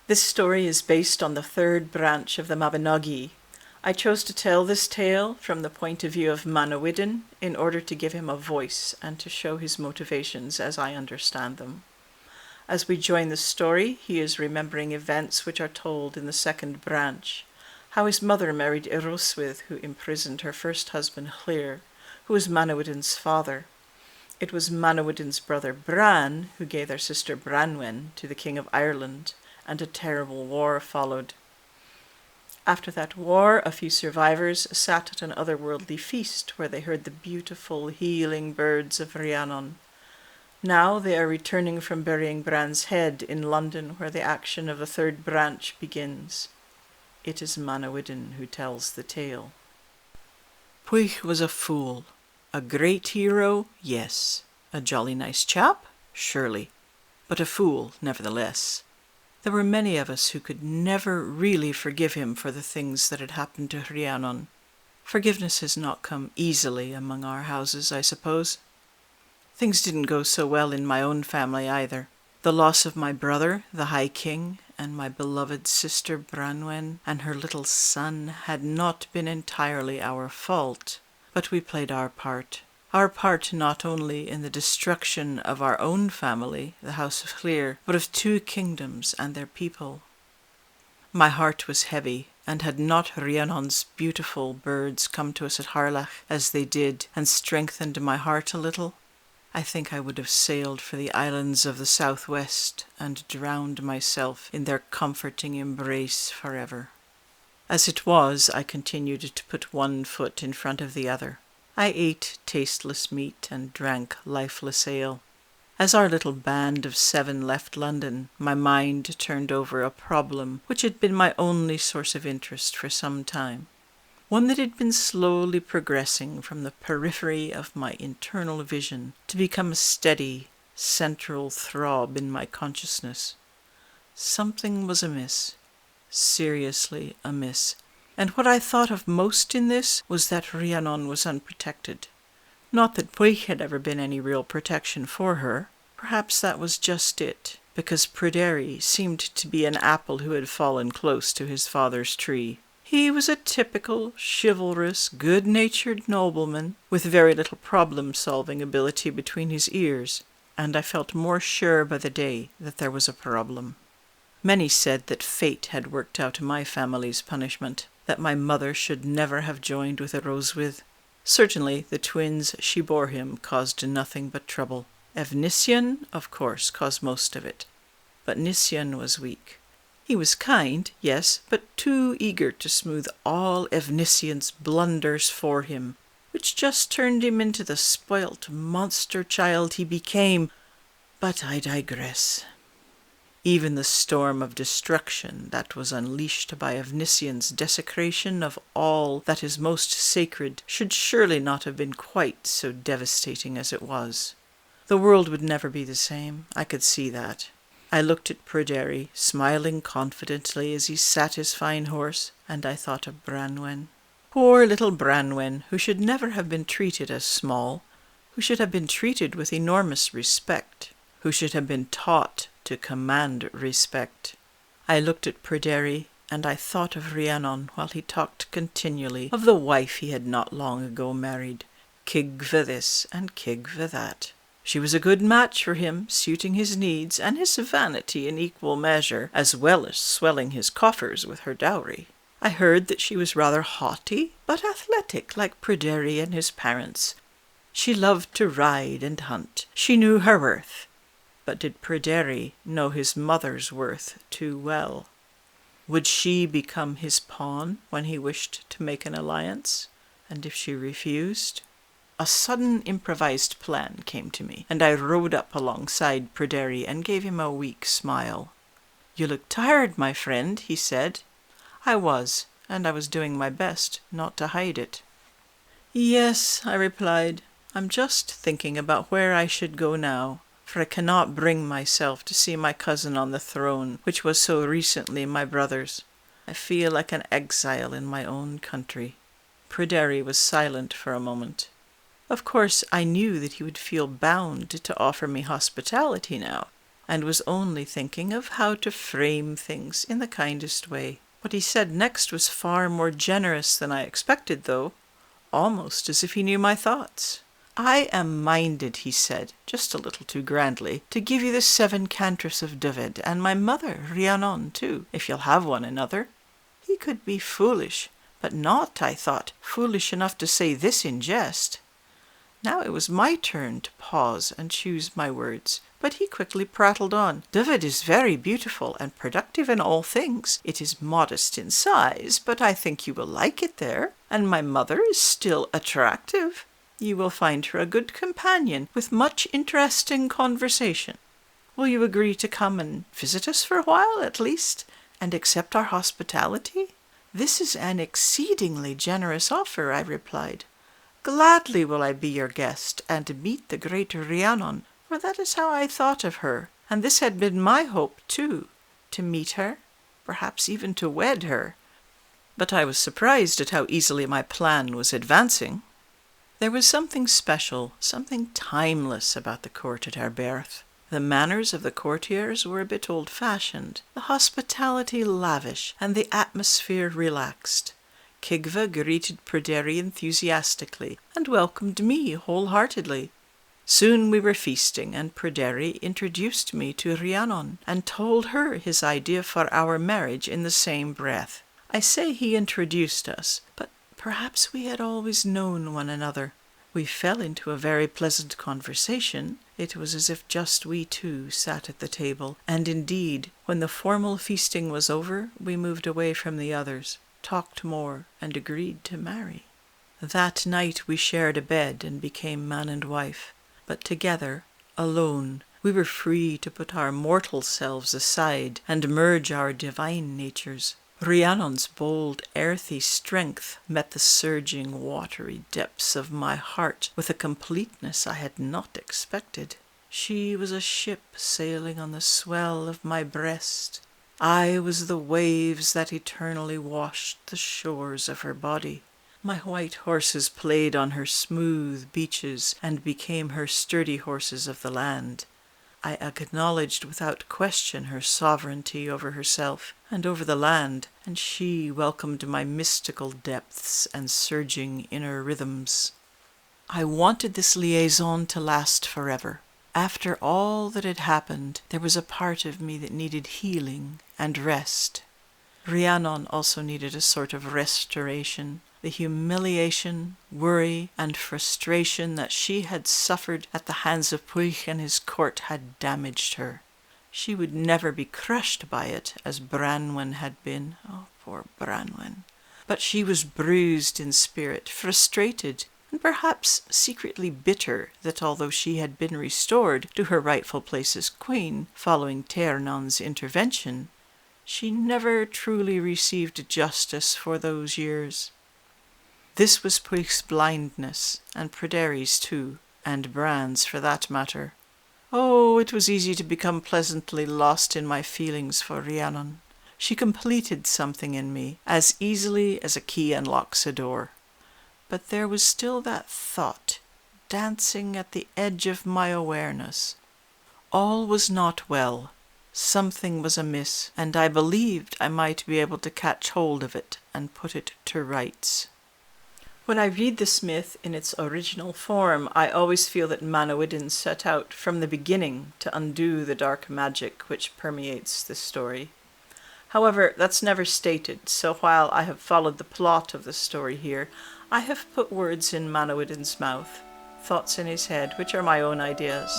This story is based on the third branch of the Mabinogi. I chose to tell this tale from the point of view of Manawydan in order to give him a voice and to show his motivations as I understand them. As we join the story, he is remembering events which are told in the second branch. How his mother married Eroswydd, who imprisoned her first husband Llŷr, who was Manawydan's father. It was Manawydan's brother Bran who gave their sister Branwen to the king of Ireland, and a terrible war followed. After that war, a few survivors sat at an otherworldly feast where they heard the beautiful, healing birds of Rhiannon. Now they are returning from burying Bran's head in London, where the action of the third branch begins. It is Manawydan who tells the tale. Pwyll was a fool. A great hero, yes. A jolly nice chap, surely. But a fool, nevertheless. There were many of us who could never really forgive him for the things that had happened to Rhiannon. Forgiveness has not come easily among our houses, I suppose. Things didn't go so well in my own family either. The loss of my brother, the High King, and my beloved sister Branwen and her little son had not been entirely our fault, but we played our part not only in the destruction of our own family, the House of Llŷr, but of 2 kingdoms and their people. My heart was heavy, and had not Rhiannon's beautiful birds come to us at Harlech as they did, and strengthened my heart a little, I think I would have sailed for the islands of the southwest and drowned myself in their comforting embrace forever. As it was, I continued to put one foot in front of the other. I ate tasteless meat and drank lifeless ale. As our little band of 7 left London, my mind turned over a problem which had been my only source of interest for some time, one that had been slowly progressing from the periphery of my internal vision to become a steady, central throb in my consciousness. Something was amiss, seriously amiss. And what I thought of most in this was that Rhiannon was unprotected. Not that Pwyll had ever been any real protection for her. Perhaps that was just it, because Pryderi seemed to be an apple who had fallen close to his father's tree. He was a typical, chivalrous, good-natured nobleman, with very little problem-solving ability between his ears, and I felt more sure by the day that there was a problem. Many said that fate had worked out my family's punishment, that my mother should never have joined with Eroswydd. Certainly the twins she bore him caused nothing but trouble. Efnisien, of course, caused most of it. But Nisien was weak. He was kind, yes, but too eager to smooth all Efnisien's blunders for him, which just turned him into the spoilt monster child he became. But I digress. Even the storm of destruction that was unleashed by Efnisien's desecration of all that is most sacred should surely not have been quite so devastating as it was. The world would never be the same, I could see that. I looked at Pryderi, smiling confidently as he sat his fine horse, and I thought of Branwen. Poor little Branwen, who should never have been treated as small, who should have been treated with enormous respect, who should have been taught to command respect. I looked at Pryderi, and I thought of Rhiannon while he talked continually of the wife he had not long ago married, Cig for this and Cig for that. She was a good match for him, suiting his needs and his vanity in equal measure, as well as swelling his coffers with her dowry. I heard that she was rather haughty, but athletic like Pryderi and his parents. She loved to ride and hunt. She knew her worth. But did Pryderi know his mother's worth too well? Would she become his pawn when he wished to make an alliance? And if she refused? A sudden improvised plan came to me, and I rode up alongside Pryderi and gave him a weak smile. "You look tired, my friend," he said. I was, and I was doing my best not to hide it. "Yes," I replied, "I'm just thinking about where I should go now, for I cannot bring myself to see my cousin on the throne, which was so recently my brother's. I feel like an exile in my own country." Pryderi was silent for a moment. Of course, I knew that he would feel bound to offer me hospitality now. and was only thinking of how to frame things in the kindest way. What he said next was far more generous than I expected, though, almost as if he knew my thoughts. "I am minded," he said, just a little too grandly, "to give you the 7 cantrefs of Dyfed, and my mother, Rhiannon, too, if you'll have one another." He could be foolish, but not, I thought, foolish enough to say this in jest. Now it was my turn to pause and choose my words, but he quickly prattled on. "Dyfed is very beautiful and productive in all things. It is modest in size, but I think you will like it there. And my mother is still attractive. You will find her a good companion with much interesting conversation. Will you agree to come and visit us for a while, at least, and accept our hospitality?" "This is an exceedingly generous offer," I replied. "Gladly will I be your guest, and meet the great Rhiannon, for that is how I thought of her, and this had been my hope, too, to meet her, perhaps even to wed her." But I was surprised at how easily my plan was advancing. There was something special, something timeless about the court at Arbearth. The manners of the courtiers were a bit old-fashioned, the hospitality lavish, and the atmosphere relaxed. Kigva greeted Pryderi enthusiastically and welcomed me wholeheartedly. Soon we were feasting, and Pryderi introduced me to Rhiannon and told her his idea for our marriage in the same breath. I say he introduced us, but perhaps we had always known one another. We fell into a very pleasant conversation. It was as if just we two sat at the table, and indeed, when the formal feasting was over, we moved away from the others, talked more, and agreed to marry. That night we shared a bed and became man and wife, but together, alone, we were free to put our mortal selves aside and merge our divine natures. Rhiannon's bold, earthy strength met the surging, watery depths of my heart with a completeness I had not expected. She was a ship sailing on the swell of my breast. I was the waves that eternally washed the shores of her body. My white horses played on her smooth beaches and became her sturdy horses of the land. I acknowledged without question her sovereignty over herself and over the land, and she welcomed my mystical depths and surging inner rhythms. I wanted this liaison to last forever. After all that had happened, there was a part of me that needed healing and rest. Rhiannon also needed a sort of restoration. The humiliation, worry, and frustration that she had suffered at the hands of Pwyll and his court had damaged her. She would never be crushed by it as Branwen had been. Oh, poor Branwen. But she was bruised in spirit, frustrated, and perhaps secretly bitter that although she had been restored to her rightful place as queen following Ternon's intervention, she never truly received justice for those years. This was Pwyll's blindness, and Pryderi's too, and Bran's for that matter. Oh, it was easy to become pleasantly lost in my feelings for Rhiannon. She completed something in me, as easily as a key unlocks a door. But there was still that thought, dancing at the edge of my awareness. All was not well. Something was amiss, and I believed I might be able to catch hold of it and put it to rights. When I read this myth in its original form, I always feel that Manawydan set out from the beginning to undo the dark magic which permeates this story. However, that's never stated, so while I have followed the plot of the story here, I have put words in Manawydan's mouth, thoughts in his head, which are my own ideas.